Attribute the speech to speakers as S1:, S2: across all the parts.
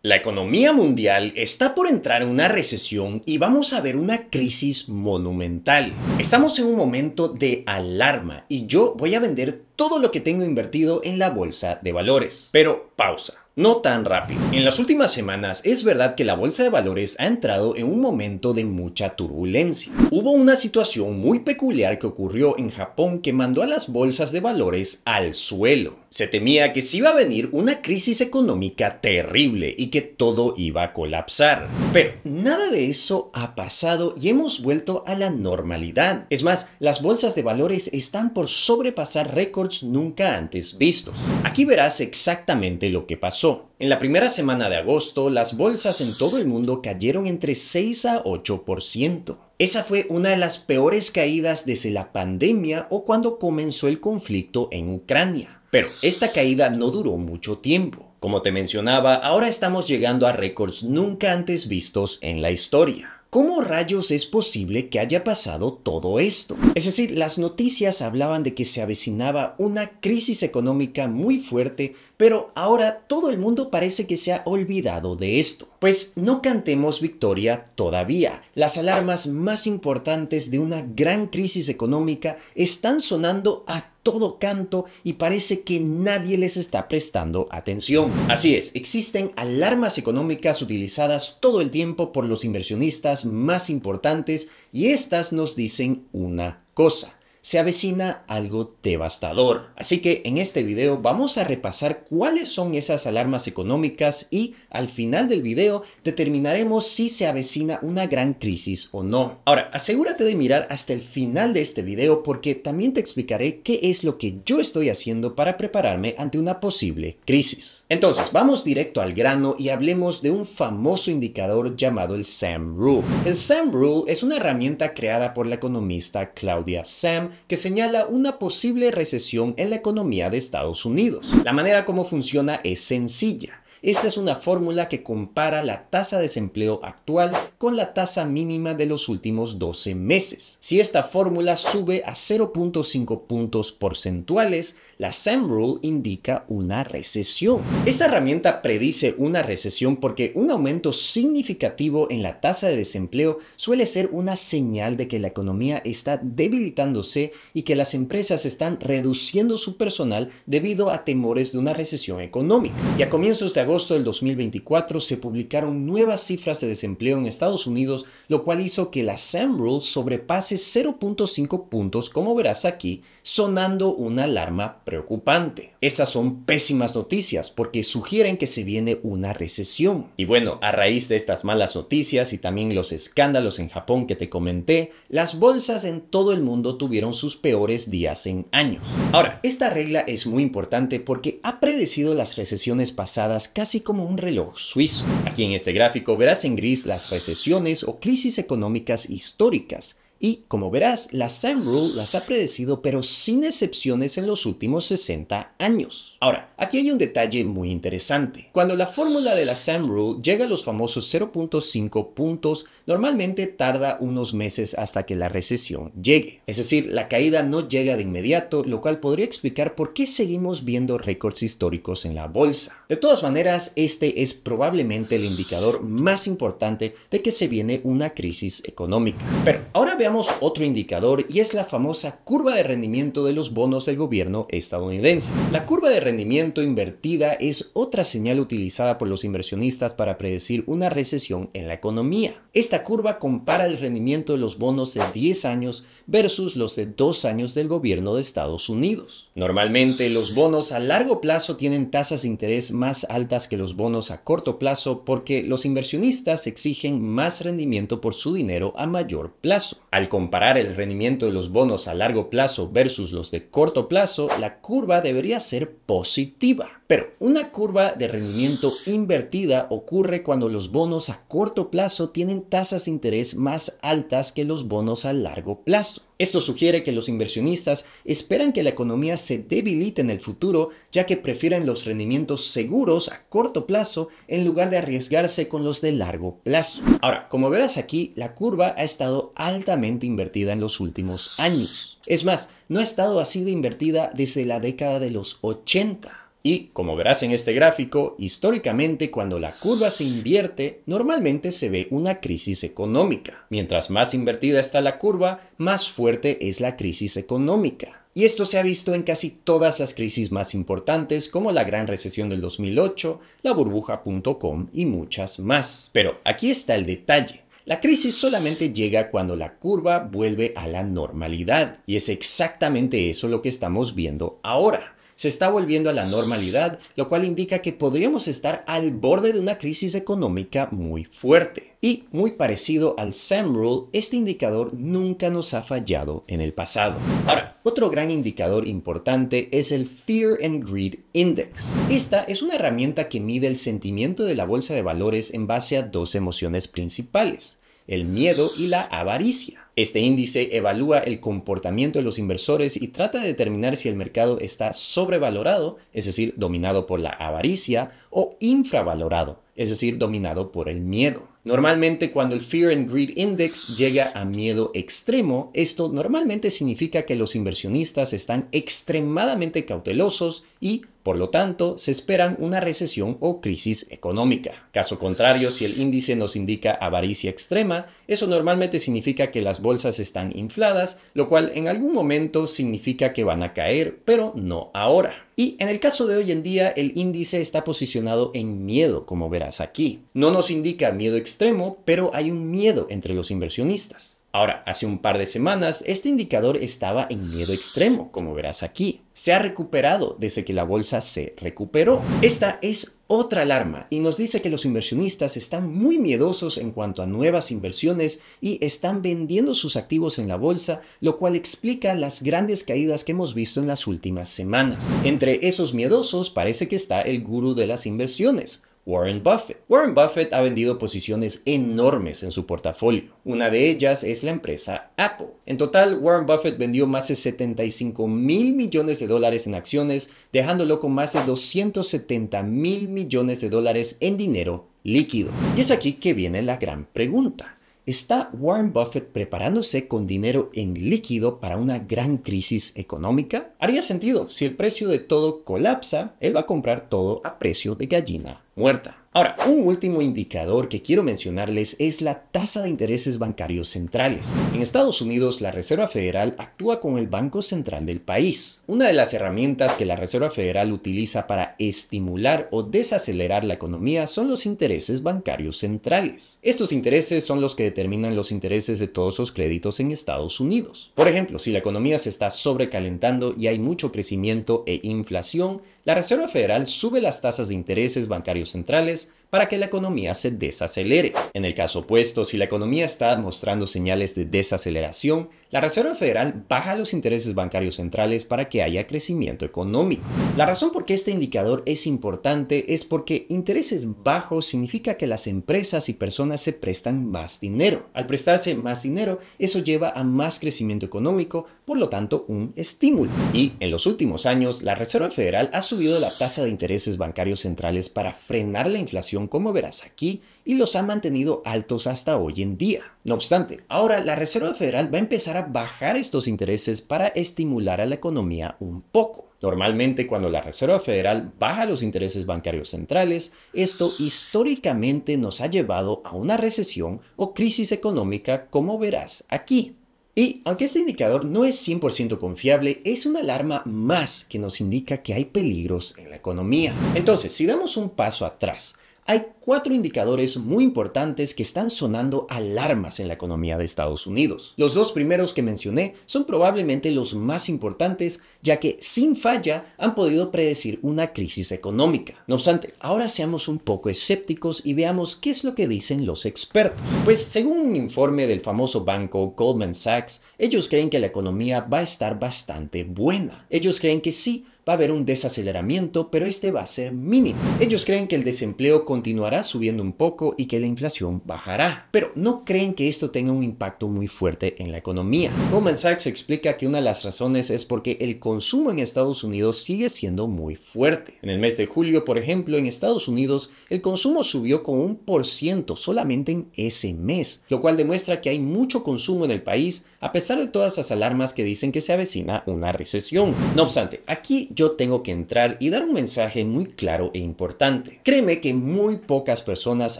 S1: La economía mundial está por entrar en una recesión y vamos a ver una crisis monumental. Estamos en un momento de alarma y yo voy a vender todo lo que tengo invertido en la bolsa de valores. Pero pausa. No tan rápido. En las últimas semanas es verdad que la bolsa de valores ha entrado en un momento de mucha turbulencia. Hubo una situación muy peculiar que ocurrió en Japón que mandó a las bolsas de valores al suelo. Se temía que se iba a venir una crisis económica terrible y que todo iba a colapsar. Pero nada de eso ha pasado y hemos vuelto a la normalidad. Es más, las bolsas de valores están por sobrepasar récords nunca antes vistos. Aquí verás exactamente lo que pasó. En la primera semana de agosto, las bolsas en todo el mundo cayeron entre 6 a 8%. Esa fue una de las peores caídas desde la pandemia o cuando comenzó el conflicto en Ucrania. Pero esta caída no duró mucho tiempo. Como te mencionaba, ahora estamos llegando a récords nunca antes vistos en la historia. ¿Cómo rayos es posible que haya pasado todo esto? Es decir, las noticias hablaban de que se avecinaba una crisis económica muy fuerte, pero ahora todo el mundo parece que se ha olvidado de esto. Pues no cantemos victoria todavía. Las alarmas más importantes de una gran crisis económica están sonando a todo canto y parece que nadie les está prestando atención. Así es, existen alarmas económicas utilizadas todo el tiempo por los inversionistas más importantes y estas nos dicen una cosa: se avecina algo devastador. Así que en este video vamos a repasar cuáles son esas alarmas económicas y al final del video determinaremos si se avecina una gran crisis o no. Ahora, asegúrate de mirar hasta el final de este video porque también te explicaré qué es lo que yo estoy haciendo para prepararme ante una posible crisis. Entonces, vamos directo al grano y hablemos de un famoso indicador llamado el SAM Rule. El SAM Rule es una herramienta creada por la economista Claudia Sahm que señala una posible recesión en la economía de Estados Unidos. La manera como funciona es sencilla. Esta es una fórmula que compara la tasa de desempleo actual con la tasa mínima de los últimos 12 meses. Si esta fórmula sube a 0.5 puntos porcentuales, la SAM Rule indica una recesión. Esta herramienta predice una recesión porque un aumento significativo en la tasa de desempleo suele ser una señal de que la economía está debilitándose y que las empresas están reduciendo su personal debido a temores de una recesión económica. Y a comienzos de agosto del 2024 se publicaron nuevas cifras de desempleo en Estados Unidos, lo cual hizo que la SAM Rule sobrepase 0.5 puntos, como verás aquí, sonando una alarma preocupante. Estas son pésimas noticias porque sugieren que se viene una recesión. Y bueno, a raíz de estas malas noticias y también los escándalos en Japón que te comenté, las bolsas en todo el mundo tuvieron sus peores días en años. Ahora, esta regla es muy importante porque ha predecido las recesiones pasadas casi como un reloj suizo. Aquí en este gráfico verás en gris las recesiones o crisis económicas históricas. Y, como verás, la SAM Rule las ha predecido pero sin excepciones en los últimos 60 años. Ahora, aquí hay un detalle muy interesante. Cuando la fórmula de la SAM Rule llega a los famosos 0.5 puntos, normalmente tarda unos meses hasta que la recesión llegue. Es decir, la caída no llega de inmediato, lo cual podría explicar por qué seguimos viendo récords históricos en la bolsa. De todas maneras, este es probablemente el indicador más importante de que se viene una crisis económica. Pero ahora veamos otro indicador y es la famosa curva de rendimiento de los bonos del gobierno estadounidense. La curva de rendimiento invertida es otra señal utilizada por los inversionistas para predecir una recesión en la economía. Esta curva compara el rendimiento de los bonos de 10 años versus los de 2 años del gobierno de Estados Unidos. Normalmente los bonos a largo plazo tienen tasas de interés más altas que los bonos a corto plazo porque los inversionistas exigen más rendimiento por su dinero a mayor plazo. Al comparar el rendimiento de los bonos a largo plazo versus los de corto plazo, la curva debería ser positiva. Pero una curva de rendimiento invertida ocurre cuando los bonos a corto plazo tienen tasas de interés más altas que los bonos a largo plazo. Esto sugiere que los inversionistas esperan que la economía se debilite en el futuro, ya que prefieren los rendimientos seguros a corto plazo en lugar de arriesgarse con los de largo plazo. Ahora, como verás aquí, la curva ha estado altamente invertida en los últimos años. Es más, no ha estado así de invertida desde la década de los 80. Y como verás en este gráfico, históricamente cuando la curva se invierte, normalmente se ve una crisis económica. Mientras más invertida está la curva, más fuerte es la crisis económica. Y esto se ha visto en casi todas las crisis más importantes, como la Gran Recesión del 2008, la burbuja.com y muchas más. Pero aquí está el detalle. La crisis solamente llega cuando la curva vuelve a la normalidad. Y es exactamente eso lo que estamos viendo ahora. Se está volviendo a la normalidad, lo cual indica que podríamos estar al borde de una crisis económica muy fuerte. Y muy parecido al SEM Rule, este indicador nunca nos ha fallado en el pasado. Ahora, otro gran indicador importante es el Fear and Greed Index. Esta es una herramienta que mide el sentimiento de la bolsa de valores en base a dos emociones principales: el miedo y la avaricia. Este índice evalúa el comportamiento de los inversores y trata de determinar si el mercado está sobrevalorado, es decir, dominado por la avaricia, o infravalorado, es decir, dominado por el miedo. Normalmente cuando el Fear and Greed Index llega a miedo extremo, esto normalmente significa que los inversionistas están extremadamente cautelosos y, por lo tanto, se esperan una recesión o crisis económica. Caso contrario, si el índice nos indica avaricia extrema, eso normalmente significa que las bolsas están infladas, lo cual en algún momento significa que van a caer, pero no ahora. Y en el caso de hoy en día, el índice está posicionado en miedo, como verás aquí. No nos indica miedo extremo, pero hay un miedo entre los inversionistas. Ahora, hace un par de semanas, este indicador estaba en miedo extremo, como verás aquí. Se ha recuperado desde que la bolsa se recuperó. Esta es otra alarma y nos dice que los inversionistas están muy miedosos en cuanto a nuevas inversiones y están vendiendo sus activos en la bolsa, lo cual explica las grandes caídas que hemos visto en las últimas semanas. Entre esos miedosos parece que está el gurú de las inversiones, Warren Buffett. Warren Buffett ha vendido posiciones enormes en su portafolio. Una de ellas es la empresa Apple. En total, Warren Buffett vendió más de 75.000 millones de dólares en acciones, dejándolo con más de 270.000 millones de dólares en dinero líquido. Y es aquí que viene la gran pregunta. ¿Está Warren Buffett preparándose con dinero en líquido para una gran crisis económica? Haría sentido. Si el precio de todo colapsa, él va a comprar todo a precio de gallina muerta. Ahora, un último indicador que quiero mencionarles es la tasa de intereses bancarios centrales. En Estados Unidos, la Reserva Federal actúa como el banco central del país. Una de las herramientas que la Reserva Federal utiliza para estimular o desacelerar la economía son los intereses bancarios centrales. Estos intereses son los que determinan los intereses de todos los créditos en Estados Unidos. Por ejemplo, si la economía se está sobrecalentando y hay mucho crecimiento e inflación, la Reserva Federal sube las tasas de intereses bancarios centrales para que la economía se desacelere. En el caso opuesto, si la economía está mostrando señales de desaceleración, la Reserva Federal baja los intereses bancarios centrales para que haya crecimiento económico. La razón por qué este indicador es importante es porque intereses bajos significa que las empresas y personas se prestan más dinero. Al prestarse más dinero, eso lleva a más crecimiento económico, por lo tanto, un estímulo. Y en los últimos años, la Reserva Federal ha subido la tasa de intereses bancarios centrales para frenar la inflación, como verás aquí, y los ha mantenido altos hasta hoy en día. No obstante, ahora la Reserva Federal va a empezar a bajar estos intereses para estimular a la economía un poco. Normalmente, cuando la Reserva Federal baja los intereses bancarios centrales, esto históricamente nos ha llevado a una recesión o crisis económica, como verás aquí. Y aunque este indicador no es 100% confiable, es una alarma más que nos indica que hay peligros en la economía. Entonces, si damos un paso atrás, hay 4 indicadores muy importantes que están sonando alarmas en la economía de Estados Unidos. Los 2 primeros que mencioné son probablemente los más importantes, ya que sin falla han podido predecir una crisis económica. No obstante, ahora seamos un poco escépticos y veamos qué es lo que dicen los expertos. Pues según un informe del famoso banco Goldman Sachs, ellos creen que la economía va a estar bastante buena. Ellos creen que sí, va a haber un desaceleramiento, pero este va a ser mínimo. Ellos creen que el desempleo continuará continuará subiendo un poco y que la inflación bajará. Pero no creen que esto tenga un impacto muy fuerte en la economía. Goldman Sachs explica que una de las razones es porque el consumo en Estados Unidos sigue siendo muy fuerte. En el mes de julio, por ejemplo, en Estados Unidos, el consumo subió con 1% solamente en ese mes, lo cual demuestra que hay mucho consumo en el país a pesar de todas las alarmas que dicen que se avecina una recesión. No obstante, aquí yo tengo que entrar y dar un mensaje muy claro e importante. Créeme que muy pocas personas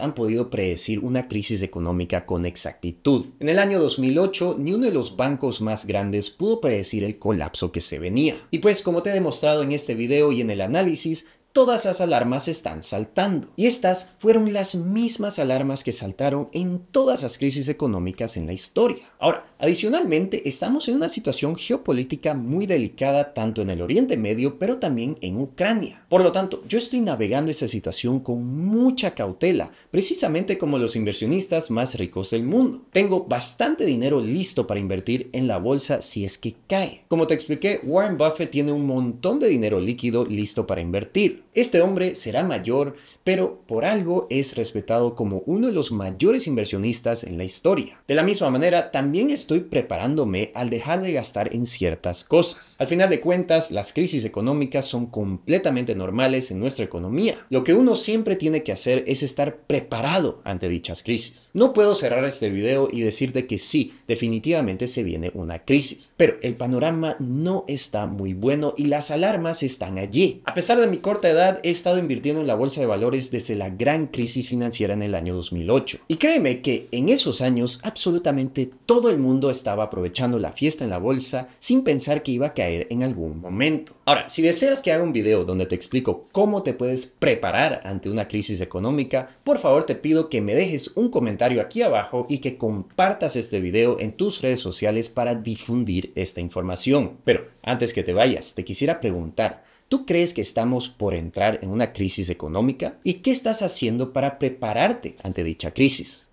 S1: han podido predecir una crisis económica con exactitud. En el año 2008, ni uno de los bancos más grandes pudo predecir el colapso que se venía. Y pues, como te he demostrado en este video y en el análisis, todas las alarmas están saltando. Y estas fueron las mismas alarmas que saltaron en todas las crisis económicas en la historia. Ahora, adicionalmente, estamos en una situación geopolítica muy delicada tanto en el Oriente Medio, pero también en Ucrania. Por lo tanto, yo estoy navegando esa situación con mucha cautela, precisamente como los inversionistas más ricos del mundo. Tengo bastante dinero listo para invertir en la bolsa si es que cae. Como te expliqué, Warren Buffett tiene un montón de dinero líquido listo para invertir. Este hombre será mayor, pero por algo es respetado como uno de los mayores inversionistas en la historia. De la misma manera, también estoy preparándome al dejar de gastar en ciertas cosas. Al final de cuentas, las crisis económicas son completamente normales en nuestra economía. Lo que uno siempre tiene que hacer es estar preparado ante dichas crisis. No puedo cerrar este video y decirte que sí, definitivamente se viene una crisis, pero el panorama no está muy bueno y las alarmas están allí. A pesar de mi corta edad, he estado invirtiendo en la bolsa de valores desde la gran crisis financiera en el año 2008. Y créeme que en esos años absolutamente todo el mundo estaba aprovechando la fiesta en la bolsa sin pensar que iba a caer en algún momento. Ahora, si deseas que haga un video donde te explico cómo te puedes preparar ante una crisis económica, por favor te pido que me dejes un comentario aquí abajo y que compartas este video en tus redes sociales para difundir esta información. Pero antes que te vayas, te quisiera preguntar, ¿tú crees que estamos por entrar en una crisis económica? ¿Y qué estás haciendo para prepararte ante dicha crisis?